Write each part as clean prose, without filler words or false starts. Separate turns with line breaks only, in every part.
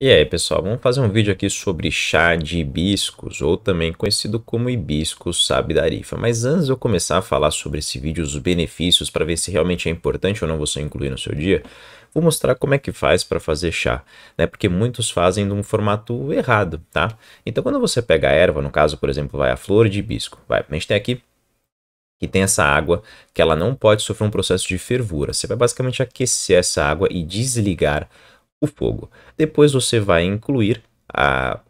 E aí, pessoal, vamos fazer um vídeo aqui sobre chá de hibiscos, ou também conhecido como hibiscus sabidarifa. Mas antes de eu começar a falar sobre esse vídeo, os benefícios, para ver se realmente é importante ou não você incluir no seu dia, vou mostrar como é que faz para fazer chá, né? Porque muitos fazem de um formato errado, tá? Então, quando você pega a erva, no caso, por exemplo, vai a flor de hibisco, a gente tem aqui que tem essa água que ela não pode sofrer um processo de fervura. Você vai basicamente aquecer essa água e desligar o fogo. Depois você vai incluir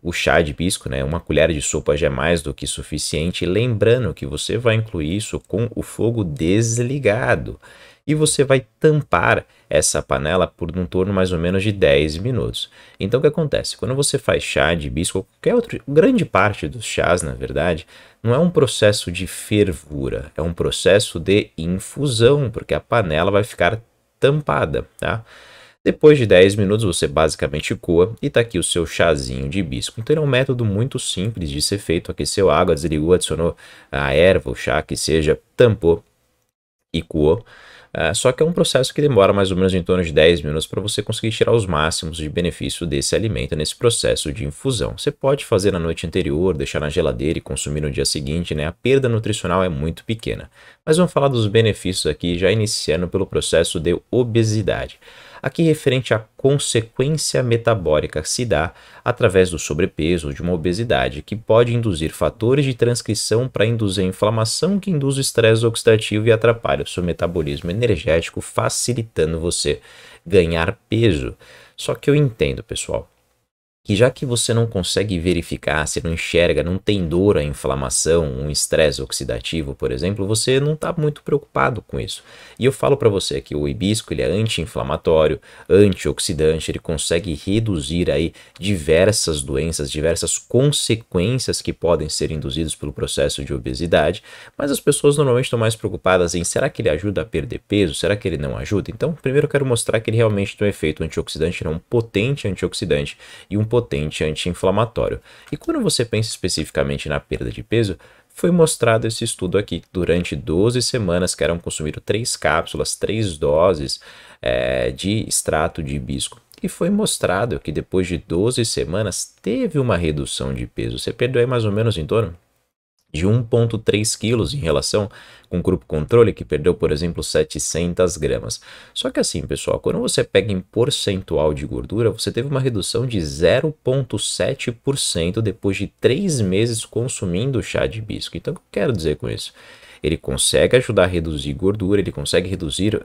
o chá de hibisco, né? Uma colher de sopa já é mais do que suficiente. Lembrando que você vai incluir isso com o fogo desligado. E você vai tampar essa panela por um torno mais ou menos de 10 minutos. Então o que acontece? Quando você faz chá de hibisco, ou qualquer outro, grande parte dos chás, na verdade, não é um processo de fervura, é um processo de infusão, porque a panela vai ficar tampada, tá? Depois de 10 minutos você basicamente coa e tá aqui o seu chazinho de hibisco. Então ele é um método muito simples de ser feito. Aqueceu a água, desligou, adicionou a erva, o chá que seja, tampou e coou. Só que é um processo que demora mais ou menos em torno de 10 minutos para você conseguir tirar os máximos de benefício desse alimento nesse processo de infusão. Você pode fazer na noite anterior, deixar na geladeira e consumir no dia seguinte, né? A perda nutricional é muito pequena. Mas vamos falar dos benefícios aqui, já iniciando pelo processo de obesidade. Aqui referente à consequência metabólica se dá através do sobrepeso ou de uma obesidade, que pode induzir fatores de transcrição para induzir a inflamação, que induz o estresse oxidativo e atrapalha o seu metabolismo energético, facilitando você ganhar peso. Só que eu entendo, pessoal, que já que você não consegue verificar, você não enxerga, não tem dor a inflamação, um estresse oxidativo, por exemplo, você não está muito preocupado com isso. E eu falo para você que o hibisco ele é anti-inflamatório, antioxidante, ele consegue reduzir aí diversas doenças, diversas consequências que podem ser induzidas pelo processo de obesidade, mas as pessoas normalmente estão mais preocupadas em será que ele ajuda a perder peso, será que ele não ajuda? Então, primeiro eu quero mostrar que ele realmente tem um efeito antioxidante, ele é um potente antioxidante e um potente anti-inflamatório. E quando você pensa especificamente na perda de peso, foi mostrado esse estudo aqui, que durante 12 semanas que eram consumidas 3 cápsulas, 3 doses de extrato de hibisco. E foi mostrado que depois de 12 semanas teve uma redução de peso. Você perdeu aí mais ou menos em torno de 1,3 quilos em relação com o grupo controle, que perdeu, por exemplo, 700 gramas. Só que assim, pessoal, quando você pega em percentual de gordura, você teve uma redução de 0,7% depois de 3 meses consumindo chá de hibisco. Então, o que eu quero dizer com isso? Ele consegue ajudar a reduzir gordura, ele consegue reduzir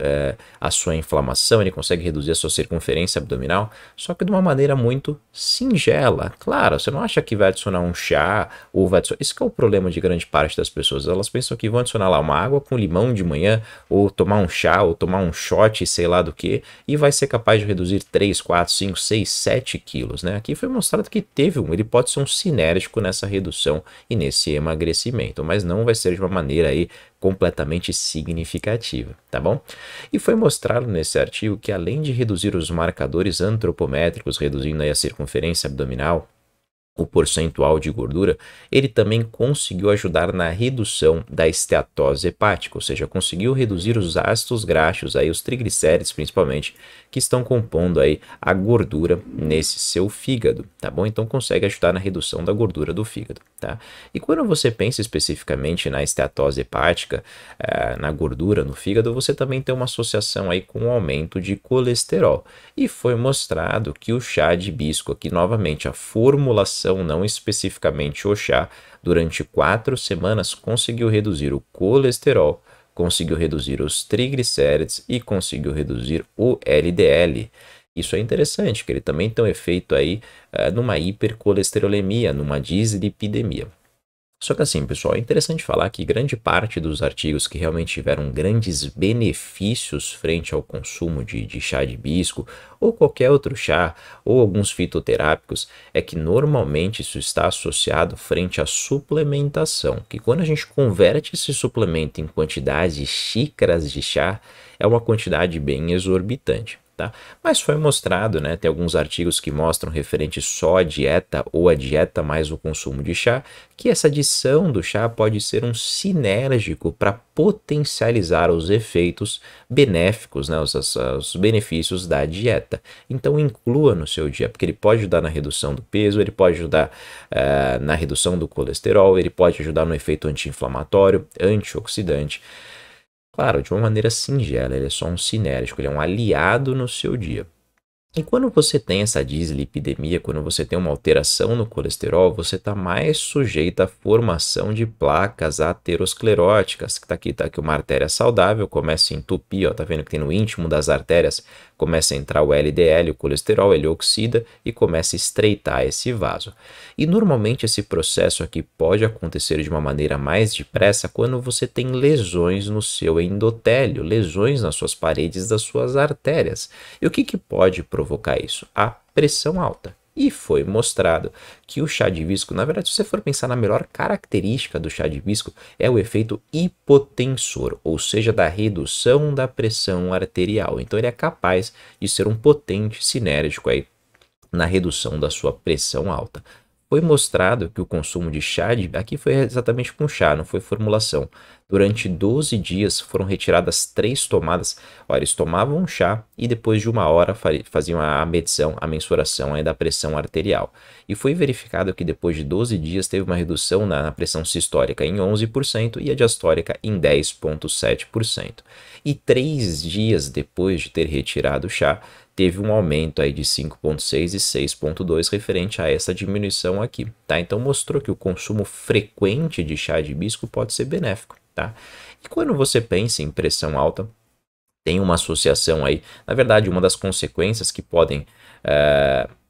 a sua inflamação, ele consegue reduzir a sua circunferência abdominal, só que de uma maneira muito singela. Claro, você não acha que vai adicionar um chá ou vai adicionar... Isso que é o problema de grande parte das pessoas. Elas pensam que vão adicionar lá uma água com limão de manhã, ou tomar um chá, ou tomar um shot, sei lá do que, e vai ser capaz de reduzir 3, 4, 5, 6, 7 quilos, né? Aqui foi mostrado que ele pode ser um sinérgico nessa redução e nesse emagrecimento, mas não vai ser de uma maneira aí completamente significativa, tá bom? E foi mostrado nesse artigo que além de reduzir os marcadores antropométricos, reduzindo aí a circunferência abdominal, o percentual de gordura, ele também conseguiu ajudar na redução da esteatose hepática, ou seja, conseguiu reduzir os ácidos graxos, aí os triglicéridos principalmente, que estão compondo aí a gordura nesse seu fígado, tá bom? Então consegue ajudar na redução da gordura do fígado, tá? E quando você pensa especificamente na esteatose hepática, na gordura no fígado, você também tem uma associação aí com o aumento de colesterol. E foi mostrado que o chá de hibisco, aqui novamente a formulação, não especificamente o chá, durante 4 semanas conseguiu reduzir o colesterol, conseguiu reduzir os triglicéridos e conseguiu reduzir o LDL. Isso é interessante, porque ele também tem um efeito aí numa hipercolesterolemia, numa dislipidemia. Só que assim, pessoal, é interessante falar que grande parte dos artigos que realmente tiveram grandes benefícios frente ao consumo de chá de hibisco ou qualquer outro chá ou alguns fitoterápicos é que normalmente isso está associado frente à suplementação, que quando a gente converte esse suplemento em quantidade de xícaras de chá, é uma quantidade bem exorbitante. tá? Mas foi mostrado, né, tem alguns artigos que mostram referente só à dieta ou a dieta mais o consumo de chá, que essa adição do chá pode ser um sinérgico para potencializar os efeitos benéficos, né, os benefícios da dieta. Então inclua no seu dia, porque ele pode ajudar na redução do peso, ele pode ajudar na redução do colesterol, ele pode ajudar no efeito anti-inflamatório, antioxidante. Claro, de uma maneira singela, ele é só um sinérgico, ele é um aliado no seu dia. E quando você tem essa dislipidemia, quando você tem uma alteração no colesterol, você está mais sujeito à formação de placas ateroscleróticas, que tá aqui uma artéria saudável, começa a entupir, ó, tá vendo que tem no íntimo das artérias, começa a entrar o LDL, o colesterol, ele oxida e começa a estreitar esse vaso. E normalmente esse processo aqui pode acontecer de uma maneira mais depressa quando você tem lesões no seu endotélio, lesões nas suas paredes das suas artérias. E o que pode provocar isso? A pressão alta. E foi mostrado que o chá de hibisco, na verdade, se você for pensar na melhor característica do chá de hibisco, é o efeito hipotensor, ou seja, da redução da pressão arterial. Então ele é capaz de ser um potente sinérgico aí na redução da sua pressão alta. Foi mostrado que o consumo de chá, aqui foi exatamente com chá, não foi formulação. Durante 12 dias foram retiradas 3 tomadas. Olha, eles tomavam um chá e depois de 1 hora faziam a medição, a mensuração aí da pressão arterial. E foi verificado que depois de 12 dias teve uma redução na pressão sistólica em 11% e a diastólica em 10,7%. E 3 dias depois de ter retirado o chá, teve um aumento aí de 5,6 e 6,2 referente a essa diminuição aqui, tá? Então mostrou que o consumo frequente de chá de hibisco pode ser benéfico, tá? E quando você pensa em pressão alta, tem uma associação aí, na verdade, uma das consequências que podem,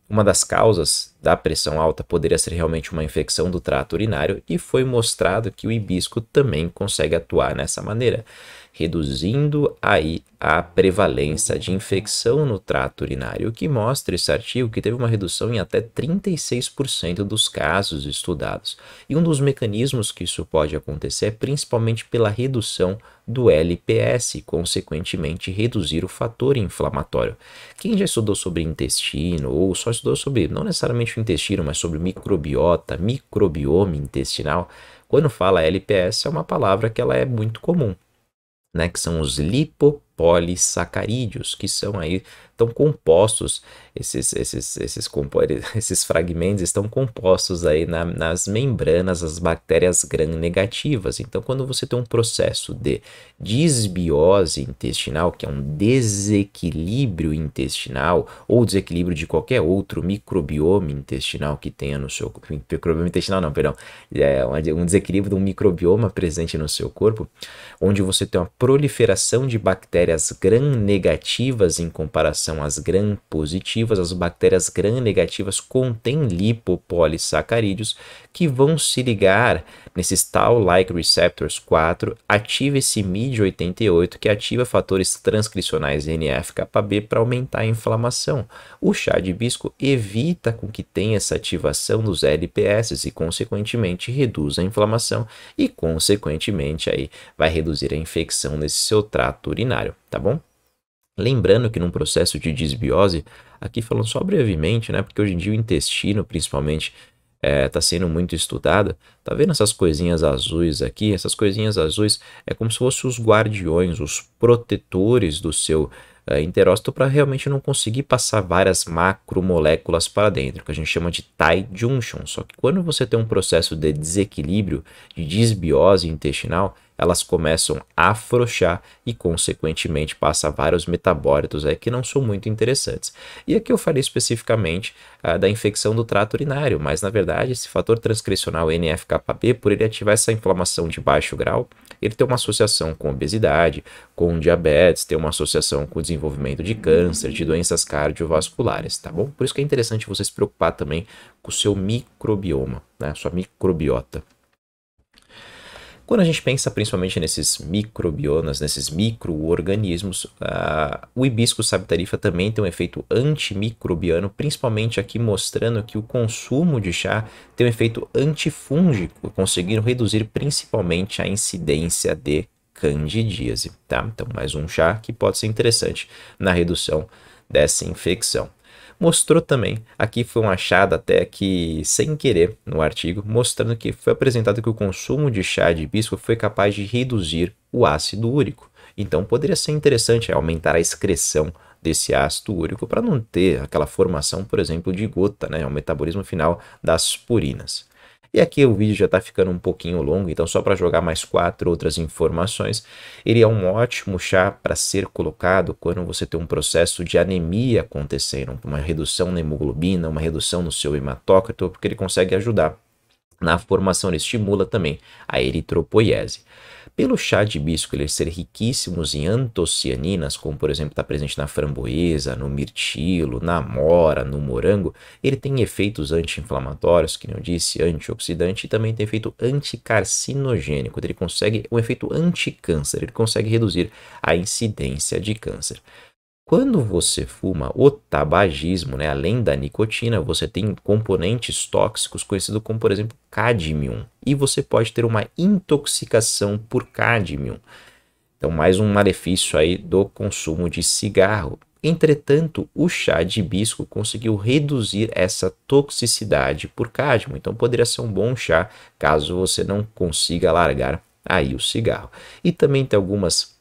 uma das causas da pressão alta poderia ser realmente uma infecção do trato urinário e foi mostrado que o hibisco também consegue atuar nessa maneira, reduzindo aí a prevalência de infecção no trato urinário, o que mostra esse artigo que teve uma redução em até 36% dos casos estudados. E um dos mecanismos que isso pode acontecer é principalmente pela redução do LPS, e consequentemente reduzir o fator inflamatório. Quem já estudou sobre intestino ou só estudou sobre, não necessariamente o intestino, mas sobre microbiota, microbioma intestinal, quando fala LPS é uma palavra que ela é muito comum, né, que são os lipopolissacarídeos, que são aí, estão compostos, esses fragmentos estão compostos aí nas membranas das bactérias gram-negativas. Então, quando você tem um processo de disbiose intestinal, que é um desequilíbrio intestinal, ou desequilíbrio de qualquer outro microbioma intestinal que tenha no seu corpo, microbioma intestinal não, perdão, é um desequilíbrio de um microbioma presente no seu corpo, onde você tem uma proliferação de bactérias gram-negativas em comparação às gram-positivas. As bactérias gram-negativas contêm lipopolissacarídeos que vão se ligar nesses Toll-like receptors 4, ativa esse MID88 que ativa fatores transcricionais NF-κB para aumentar a inflamação. O chá de hibisco evita com que tenha essa ativação dos LPS e consequentemente reduz a inflamação e consequentemente aí vai reduzir a infecção nesse seu trato urinário, tá bom? Lembrando que num processo de disbiose, aqui falando só brevemente, né, porque hoje em dia o intestino principalmente está sendo muito estudado, tá vendo essas coisinhas azuis aqui? Essas coisinhas azuis é como se fossem os guardiões, os protetores do seu enterócito para realmente não conseguir passar várias macromoléculas para dentro, que a gente chama de tight junction. Só que quando você tem um processo de desequilíbrio, de disbiose intestinal, elas começam a afrouxar e, consequentemente, passa vários metabólitos aí que não são muito interessantes. E aqui eu falei especificamente da infecção do trato urinário, mas, na verdade, esse fator transcricional NF-κB, por ele ativar essa inflamação de baixo grau, ele tem uma associação com obesidade, com diabetes, tem uma associação com o desenvolvimento de câncer, de doenças cardiovasculares, tá bom? Por isso que é interessante você se preocupar também com o seu microbioma, né? Sua microbiota. Quando a gente pensa principalmente nesses microbiomas, nesses micro-organismos, o hibisco sabitarifa também tem um efeito antimicrobiano, principalmente aqui mostrando que o consumo de chá tem um efeito antifúngico, conseguindo reduzir principalmente a incidência de candidíase, tá? Então, mais um chá que pode ser interessante na redução dessa infecção. Mostrou também, aqui foi um achado até que sem querer no artigo, mostrando que foi apresentado que o consumo de chá de hibisco foi capaz de reduzir o ácido úrico. Então poderia ser interessante aumentar a excreção desse ácido úrico para não ter aquela formação, por exemplo, de gota, né, o metabolismo final das purinas. E aqui o vídeo já está ficando um pouquinho longo, então só para jogar mais 4 outras informações, ele é um ótimo chá para ser colocado quando você tem um processo de anemia acontecendo, uma redução na hemoglobina, uma redução no seu hematócrito, porque ele consegue ajudar na formação, ele estimula também a eritropoiese. Pelo chá de hibisco ele ser riquíssimos em antocianinas, como por exemplo está presente na framboesa, no mirtilo, na amora, no morango, ele tem efeitos anti-inflamatórios, que eu disse, antioxidante, e também tem efeito anticarcinogênico, ele consegue um efeito anticâncer, ele consegue reduzir a incidência de câncer. Quando você fuma, o tabagismo, né, além da nicotina, você tem componentes tóxicos conhecidos como, por exemplo, cádmio. E você pode ter uma intoxicação por cádmio. Então, mais um malefício aí do consumo de cigarro. Entretanto, o chá de hibisco conseguiu reduzir essa toxicidade por cádmio. Então, poderia ser um bom chá caso você não consiga largar aí o cigarro. E também tem algumas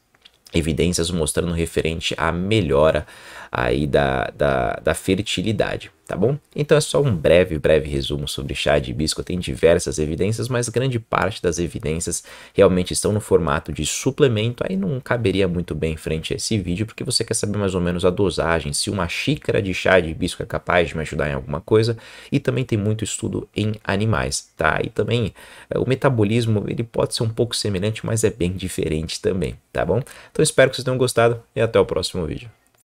evidências mostrando referente à melhora aí da fertilidade, tá bom? Então é só um breve resumo sobre chá de hibisco. Tem diversas evidências, mas grande parte das evidências realmente estão no formato de suplemento. Aí não caberia muito bem em frente a esse vídeo, porque você quer saber mais ou menos a dosagem, se uma xícara de chá de hibisco é capaz de me ajudar em alguma coisa. E também tem muito estudo em animais, tá? E também o metabolismo, ele pode ser um pouco semelhante, mas é bem diferente também, tá bom? Então espero que vocês tenham gostado e até o próximo vídeo.